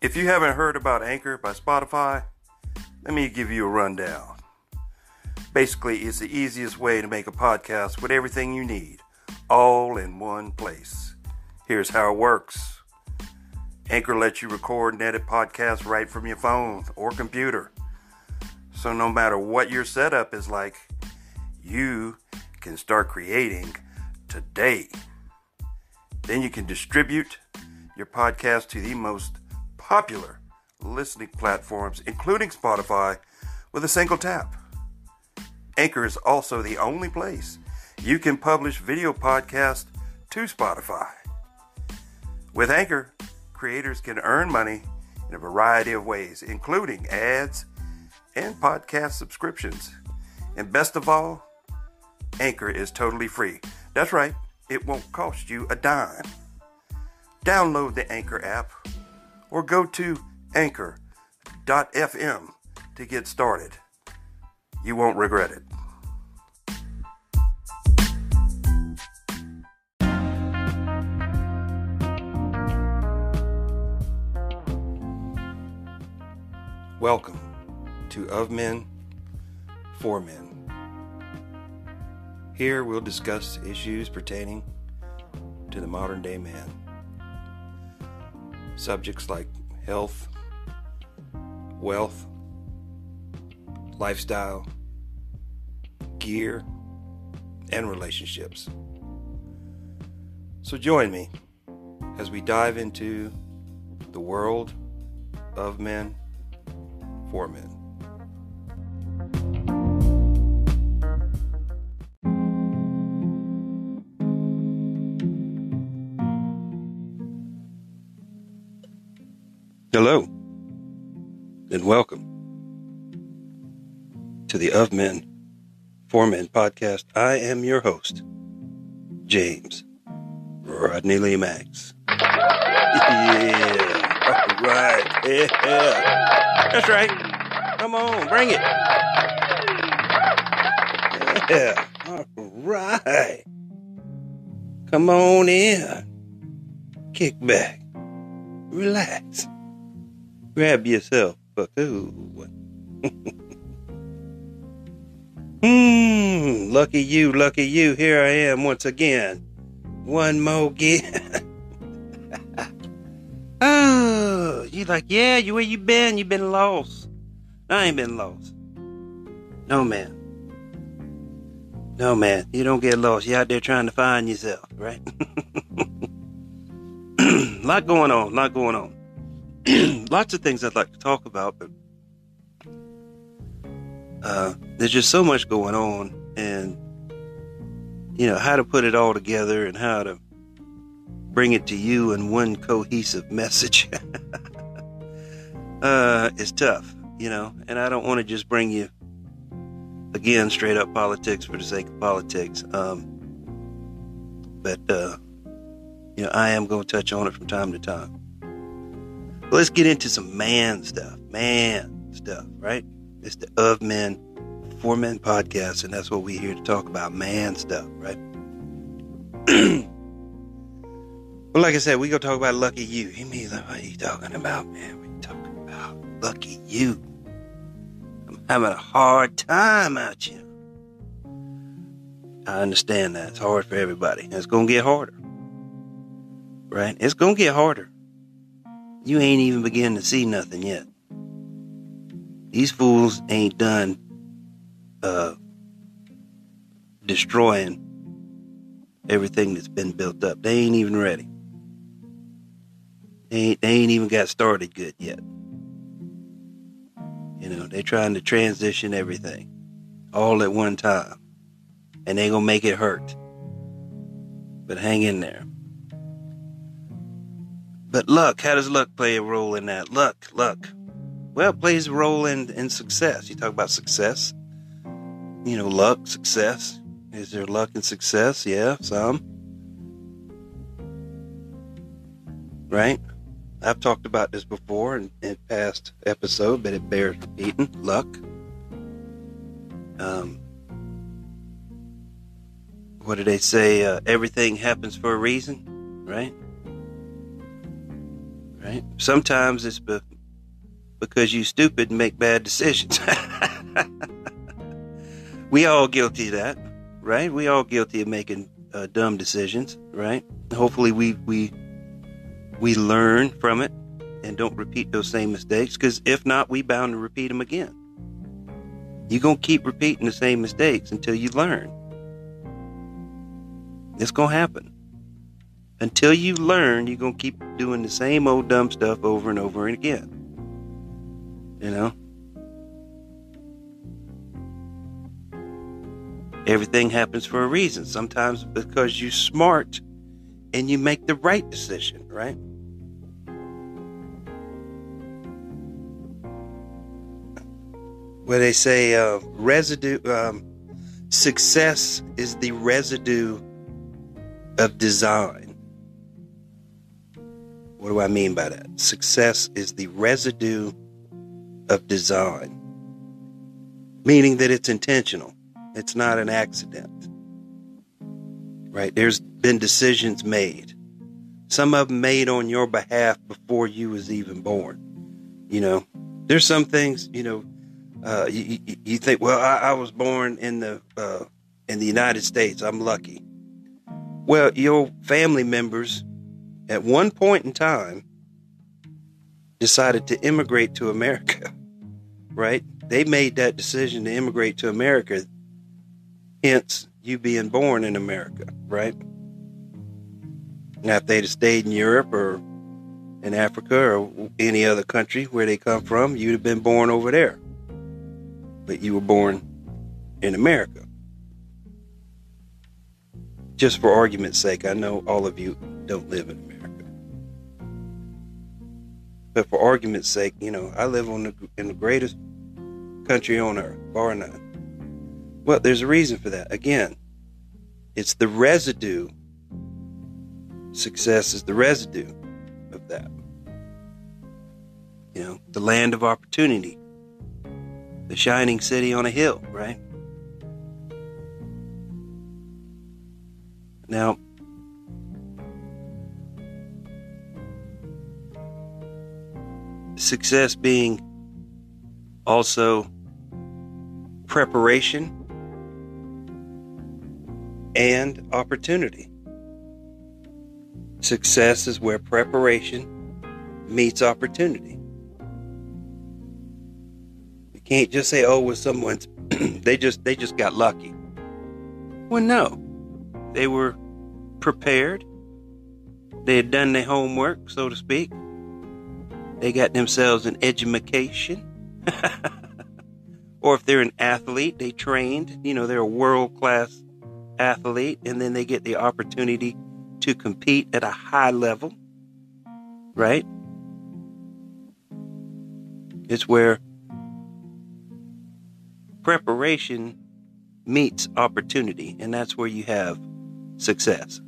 If you haven't heard about Anchor by Spotify, let me give you a rundown. Basically, it's the easiest way to make a podcast with everything you need, all in one place. Here's how it works. Anchor lets you record and edit podcasts right from your phone or computer. So no matter what your setup is like, you can start creating today. Then you can distribute your podcast to the most popular listening platforms, including Spotify, with a single tap. Anchor is also the only place you can publish video podcasts to Spotify. With Anchor, creators can earn money in a variety of ways, including ads and podcast subscriptions. And best of all, Anchor is totally free. That's right, it won't cost you a dime. Download the Anchor app or go to anchor.fm to get started. You won't regret it. Welcome to Of Men, For Men. Here we'll discuss issues pertaining to the modern day man. Subjects like health, wealth, lifestyle, gear, and relationships. So join me as we dive into the world of men for men. Hello, and welcome to the Of Men, For Men podcast. I am your host, James Rodney Lee Max. Yeah, all right, yeah, that's right. Come on, bring it. Yeah, all right. Come on in, kick back, relax. Grab yourself a cool one. Lucky you. Here I am once again. One more again. Oh, you like, yeah, where you been? You been lost. I ain't been lost. No, man. You don't get lost. You out there trying to find yourself, right? Lot going on. Lots of things I'd like to talk about, but there's just so much going on, and how to put it all together and how to bring it to you in one cohesive message. It's tough, and I don't want to just bring you again straight up politics for the sake of politics. But I am going to touch on it from time to time. Let's get into some man stuff, right? It's the Of Men, For Men podcast, and that's what we're here to talk about, man stuff, right? Well, like I said, we're going to talk about lucky you. You mean, what are you talking about, man? What are you talking about? Lucky you. I'm having a hard time out here. I understand that. It's hard for everybody. And it's going to get harder, right? It's going to get harder. You ain't even beginning to see nothing yet. These fools ain't done destroying everything that's been built up. They ain't even ready. They ain't even got started good yet. They trying to transition everything all at one time. And they gonna make it hurt. But hang in there. But luck, how does luck play a role in that? Luck. Well, it plays a role in success. You talk about success. Luck, success. Is there luck and success? Yeah, some. Right? I've talked about this before in past episode, but it bears repeating. Luck. What do they say? Everything happens for a reason, right? right? Sometimes it's because you stupid and make bad decisions. We all guilty of that, right? We all guilty of making dumb decisions, right? Hopefully we learn from it and don't repeat those same mistakes, because if not, we bound to repeat them again. You're going to keep repeating the same mistakes until you learn. It's going to happen. Until you learn, you're going to keep doing the same old dumb stuff over and over again. You know? Everything happens for a reason. Sometimes because you're smart and you make the right decision, right? Where they say success is the residue of design. What do I mean by that? Success is the residue of design, meaning that it's intentional. It's not an accident, right? There's been decisions made. Some of them made on your behalf before you was even born. You know, there's some things, you know, you think, well, I was born in the United States. I'm lucky. Well, your family members at one point in time decided to immigrate to America, right? They made that decision to immigrate to America. Hence, you being born in America, right? Now, if they'd have stayed in Europe or in Africa or any other country where they come from, you'd have been born over there. But you were born in America. Just for argument's sake, I know all of you don't live in America. But for argument's sake, you know, I live in the greatest country on earth, bar none. Well, there's a reason for that. Again, it's the residue. Success is the residue of that. You know, the land of opportunity. The shining city on a hill, right? Now, success being also preparation and opportunity. Success is where preparation meets opportunity. You can't just say, oh, well, someone's they just got lucky. Well, no. They were prepared. They had done their homework, so to speak. They got themselves an education. Or if they're an athlete, they trained. You know, they're a world-class athlete, and then they get the opportunity to compete at a high level, right? It's where preparation meets opportunity, and that's where you have success.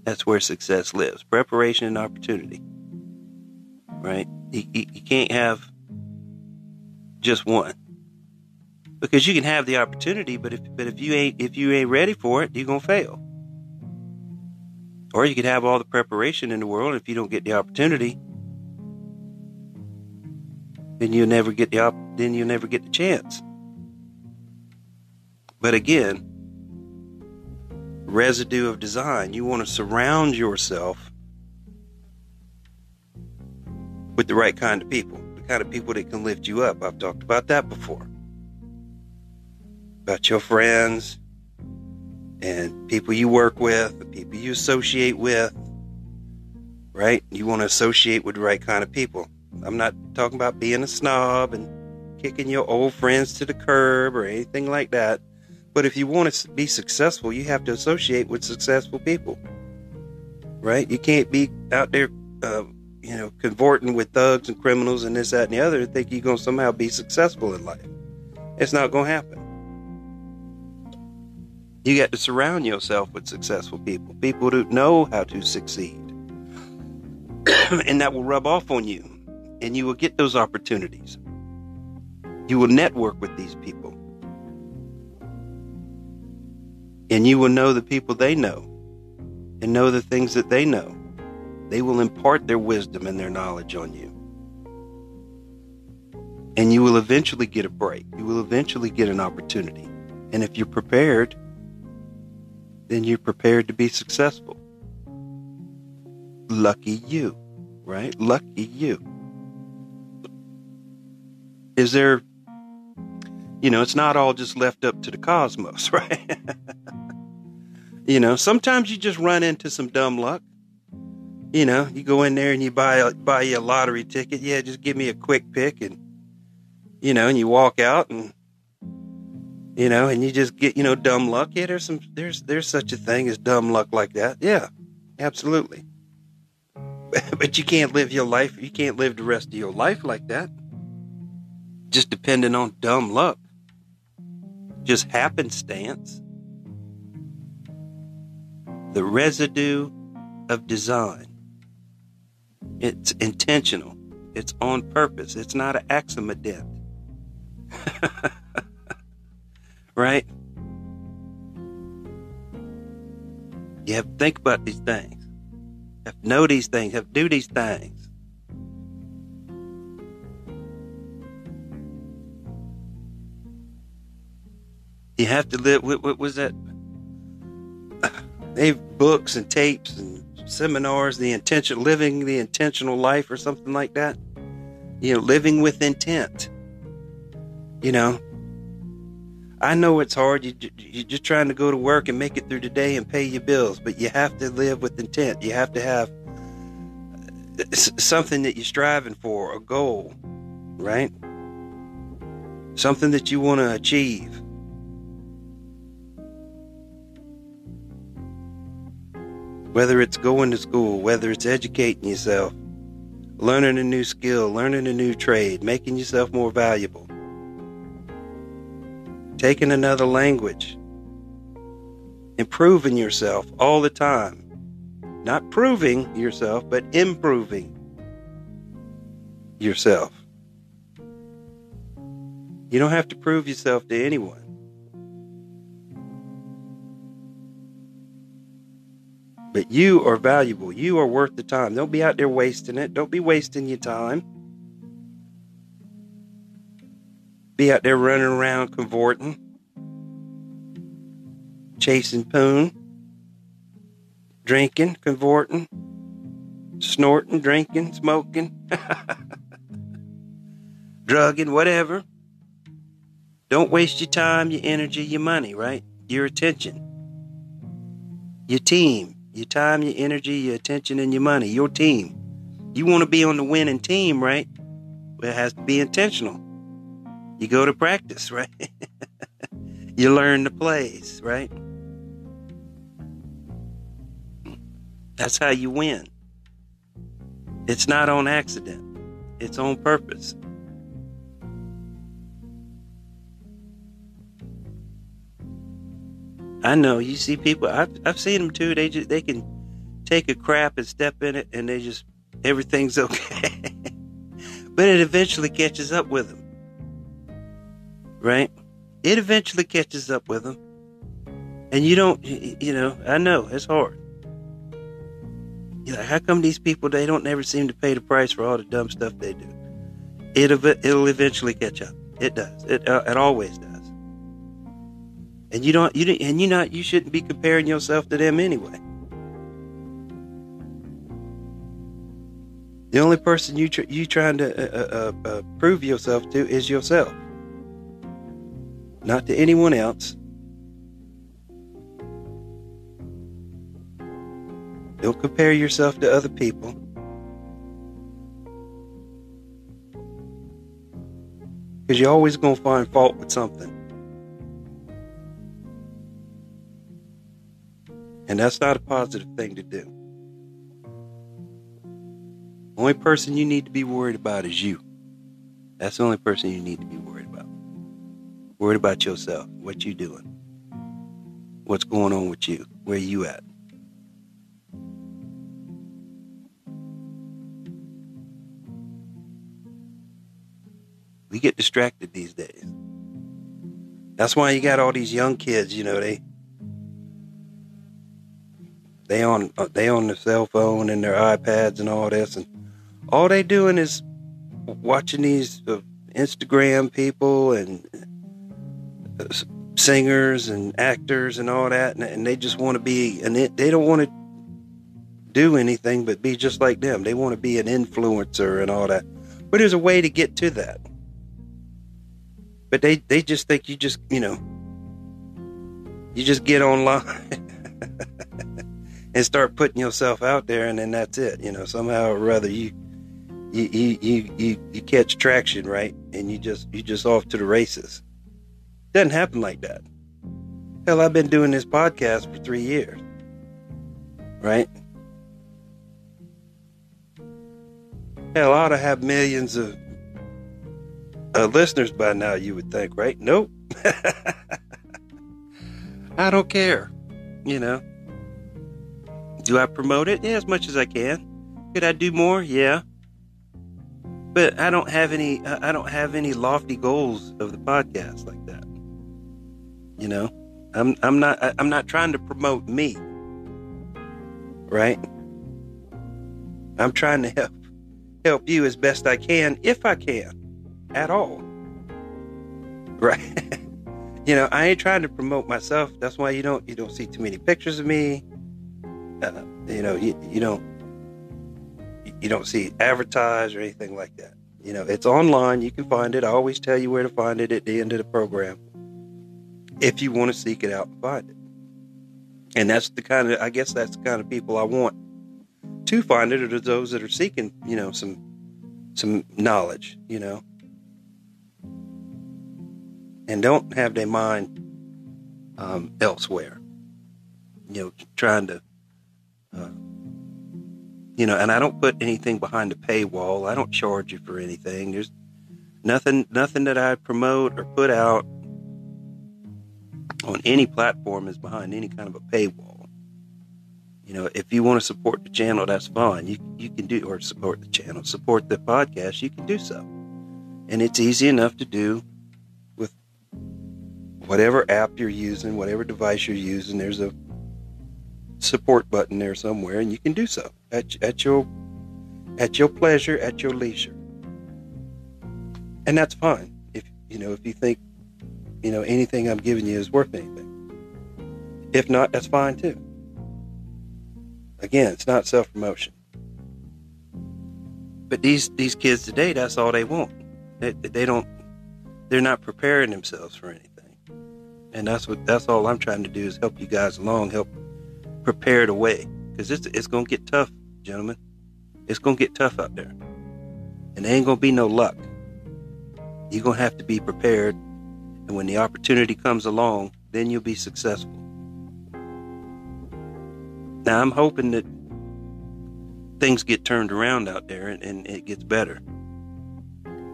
That's where success lives. Preparation and opportunity, right? You can't have just one, because you can have the opportunity, but if you ain't ready for it, you're gonna fail. Or you could have all the preparation in the world, and if you don't get the opportunity, then you'll never get the chance. But again, residue of design. You want to surround yourself with the right kind of people. The kind of people that can lift you up. I've talked about that before. About your friends and people you work with, the people you associate with, right? You want to associate with the right kind of people. I'm not talking about being a snob and kicking your old friends to the curb or anything like that. But if you want to be successful, you have to associate with successful people, right? You can't be out there, cavorting with thugs and criminals and this, that, and the other and think you're going to somehow be successful in life. It's not going to happen. You got to surround yourself with successful people, people who know how to succeed. And that will rub off on you, and you will get those opportunities. You will network with these people. And you will know the people they know and know the things that they know. They will impart their wisdom and their knowledge on you. And you will eventually get a break. You will eventually get an opportunity. And if you're prepared, then you're prepared to be successful. Lucky you, right? Lucky you. Is there, it's not all just left up to the cosmos, right? Sometimes you just run into some dumb luck. You go in there and you buy you a lottery ticket. Yeah, just give me a quick pick, and and you walk out, and and you just get dumb luck. Yeah, there's such a thing as dumb luck like that. Yeah, absolutely. But you can't live your life. You can't live the rest of your life like that, just depending on dumb luck, just happenstance. The residue of design. It's intentional. It's on purpose. It's not an accident. Right? You have to think about these things. You have to know these things. You have to do these things. You have to live. What was that? They have books and tapes and seminars, living the intentional life or something like that. Living with intent. I know it's hard. You're just trying to go to work and make it through the day and pay your bills, but you have to live with intent. You have to have something that you're striving for, a goal, right? Something that you want to achieve. Whether it's going to school, whether it's educating yourself, learning a new skill, learning a new trade, making yourself more valuable, taking another language, improving yourself all the time. Not proving yourself, but improving yourself. You don't have to prove yourself to anyone. But you are valuable. You are worth the time. Don't be out there wasting it. Don't be wasting your time. Be out there running around cavorting, chasing poon, drinking, cavorting, snorting, drinking, smoking, drugging, whatever. Don't waste your time, your energy, your money, right? Your attention. Your team. Your time, your energy, your attention, and your money. Your team. You want to be on the winning team, right? Well, it has to be intentional. You go to practice, right? You learn the plays, right? That's how you win. It's not on accident. It's on purpose. I know, you see people, I've seen them too, they can take a crap and step in it and everything's okay. But it eventually catches up with them. Right? It eventually catches up with them. And you don't, I know, it's hard. You're like, how come these people, they don't never seem to pay the price for all the dumb stuff they do? It'll eventually catch up. It does. It always does. And you shouldn't be comparing yourself to them anyway. The only person you trying to prove yourself to is yourself, not to anyone else. Don't compare yourself to other people. Because you're always going to find fault with something. And that's not a positive thing to do. The only person you need to be worried about is you. That's the only person you need to be worried about. Worried about yourself. What you doing? What's going on with you? Where you at? We get distracted these days. That's why you got all these young kids, They on their cell phone and their iPads and all this, and all they doing is watching these Instagram people and singers and actors and all that, and they just want to be, and they don't want to do anything but be just like them. They want to be an influencer and all that. But there's a way to get to that. But they just think you just, you just get online and start putting yourself out there, and then that's it. Somehow or other you catch traction, right? And you just off to the races. Doesn't happen like that. Hell, I've been doing this podcast for 3 years, right? Hell, I ought to have millions of listeners by now, you would think, right? Nope. I don't care. Do I promote it? Yeah, as much as I can. Could I do more? Yeah. But I don't have any lofty goals of the podcast like that. I'm not trying to promote me. Right? I'm trying to help you as best I can, if I can at all. Right? I ain't trying to promote myself. That's why you don't see too many pictures of me. You don't see advertised or anything like that. It's online. You can find it. I always tell you where to find it at the end of the program, if you want to seek it out and find it. And that's the kind of people I want to find it, are those that are seeking, some knowledge, and don't have their mind elsewhere, trying to, and I don't put anything behind the paywall. I don't charge you for anything. There's nothing that I promote or put out on any platform is behind any kind of a paywall. If you want to support the channel, that's fine. You can do, or support the channel, support the podcast, you can do so. And it's easy enough to do with whatever app you're using, whatever device you're using. There's a support button there somewhere, and you can do so at your pleasure, at your leisure. And that's fine if you think anything I'm giving you is worth anything. If not, that's fine too. Again, it's not self-promotion. But these kids today, that's all they want. They're not preparing themselves for anything. And that's all I'm trying to do, is help you guys along, help prepare the way. Because it's going to get tough, gentlemen. It's going to get tough out there. And there ain't going to be no luck. You're going to have to be prepared. And when the opportunity comes along, then you'll be successful. Now, I'm hoping that things get turned around out there and it gets better.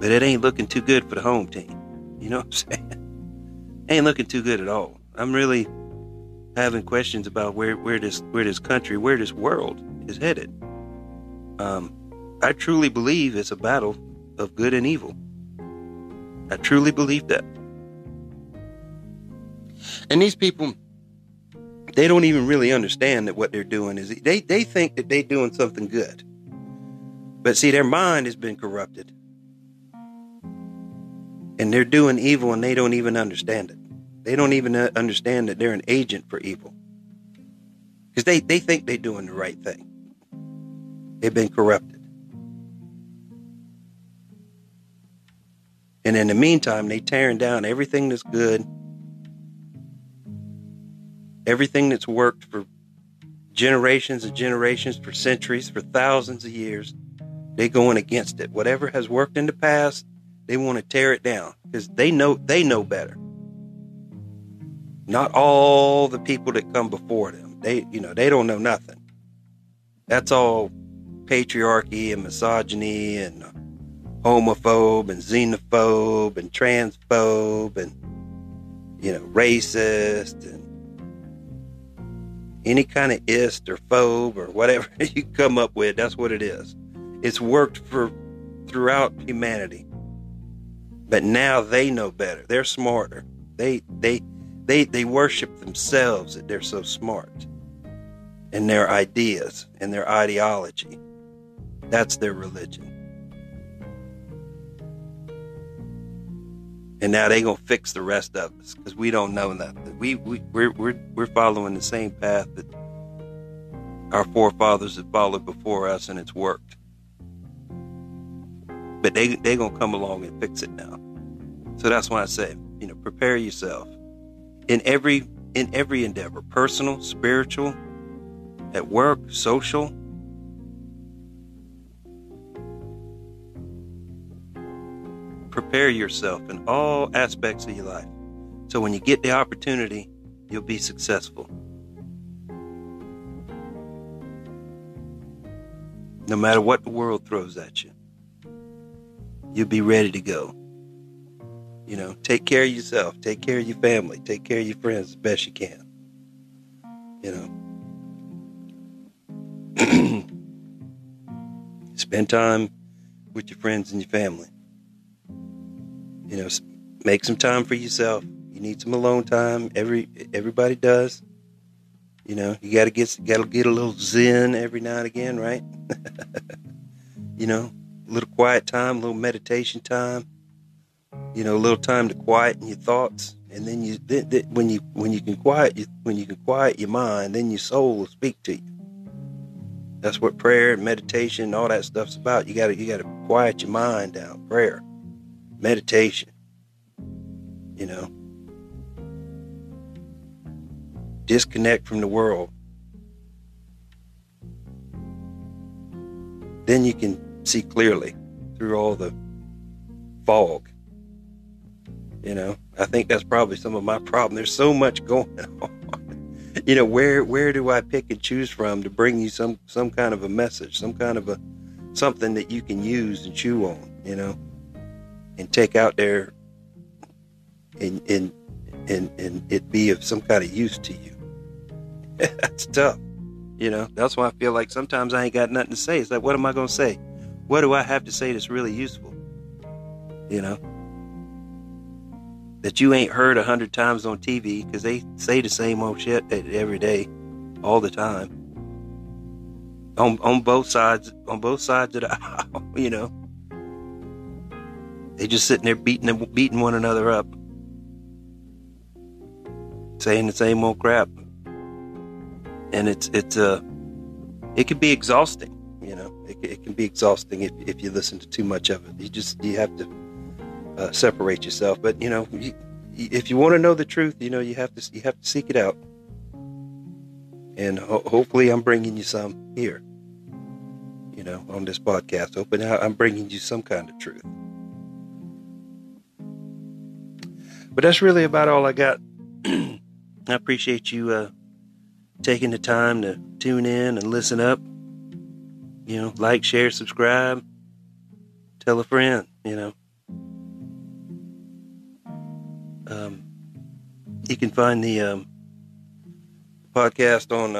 But it ain't looking too good for the home team. You know what I'm saying? Ain't looking too good at all. I'm really having questions about where this country, where this world is headed. I truly believe it's a battle of good and evil. I truly believe that. And these people, they don't even really understand that what they're doing is, they think that they're doing something good. But see, their mind has been corrupted. And they're doing evil and they don't even understand it. They don't even understand that they're an agent for evil. Because they think they're doing the right thing. They've been corrupted. And in the meantime, they tearing down everything that's good. Everything that's worked for generations and generations, for centuries, for thousands of years. They're going against it. Whatever has worked in the past, they want to tear it down. Because they know better. Not all the people that come before them. They don't know nothing. That's all patriarchy and misogyny and homophobe and xenophobe and transphobe and racist and any kind of ist or phobe or whatever you come up with. That's what it is. It's worked throughout humanity. But now they know better. They're smarter. They worship themselves that they're so smart. and their ideas and their ideology. That's their religion. And now they gonna fix the rest of us because we don't know nothing. We're following the same path that our forefathers have followed before us, and it's worked. But they gonna come along and fix it now. So that's why I say, prepare yourself in every endeavor, personal, spiritual, at work, social. Prepare yourself in all aspects of your life. So when you get the opportunity, you'll be successful. No matter what the world throws at you, you'll be ready to go. Take care of yourself. Take care of your family. Take care of your friends as best you can. Spend time with your friends and your family. Make some time for yourself. You need some alone time. Everybody does. You gotta get a little zen every now and again, right? A little quiet time, a little meditation time. A little time to quieten your thoughts, and then when you can quiet your mind, then your soul will speak to you. That's what prayer and meditation and all that stuff's about. You gotta quiet your mind down. Prayer, meditation. Disconnect from the world. Then you can see clearly through all the fog. I think that's probably some of my problem. There's so much going on. Where do I pick and choose from to bring you some kind of a message, some kind of something that you can use and chew on, and take out there and it be of some kind of use to you. That's tough. That's why I feel like sometimes I ain't got nothing to say. It's like, what am I going to say? What do I have to say that's really useful? That you ain't heard 100 times on TV, because they say the same old shit every day, all the time, on both sides of the aisle. They just sitting there beating one another up, saying the same old crap, and it can be exhausting. It can be exhausting if you listen to too much of it. You have to separate yourself. But if you want to know the truth, you have to seek it out. And hopefully I'm bringing you some here, on this podcast. I'm bringing you some kind of truth. But that's really about all I got. I appreciate you taking the time to tune in and listen up. Like, share, subscribe, tell a friend. You can find the podcast on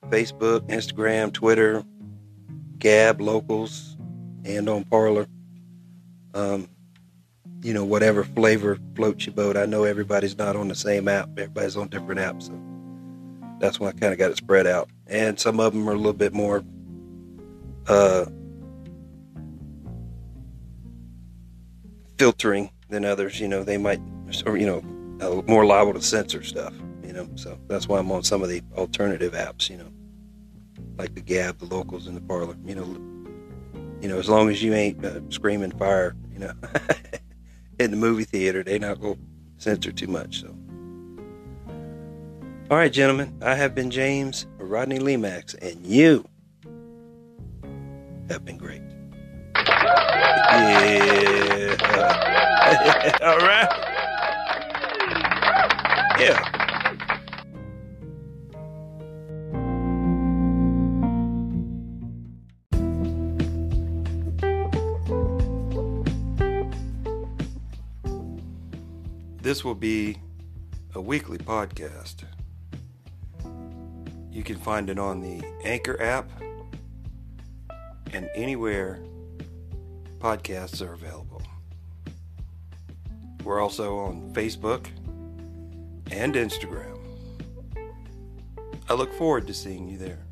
Facebook, Instagram, Twitter, Gab, Locals, and on Parler. Whatever flavor floats your boat. I know everybody's not on the same app. Everybody's on different apps. So that's why I kind of got it spread out. And some of them are a little bit more filtering than others. They might, more liable to censor stuff, so that's why I'm on some of the alternative apps, like the Gab, the Locals, and the Parler. As long as you ain't screaming fire, in the movie theater, they not going to censor too much. So, all right, gentlemen, I have been James Rodney Lemax, and you have been great. Yeah. All right. Yeah. This will be a weekly podcast. You can find it on the Anchor app and anywhere podcasts are available. We're also on Facebook and Instagram. I look forward to seeing you there.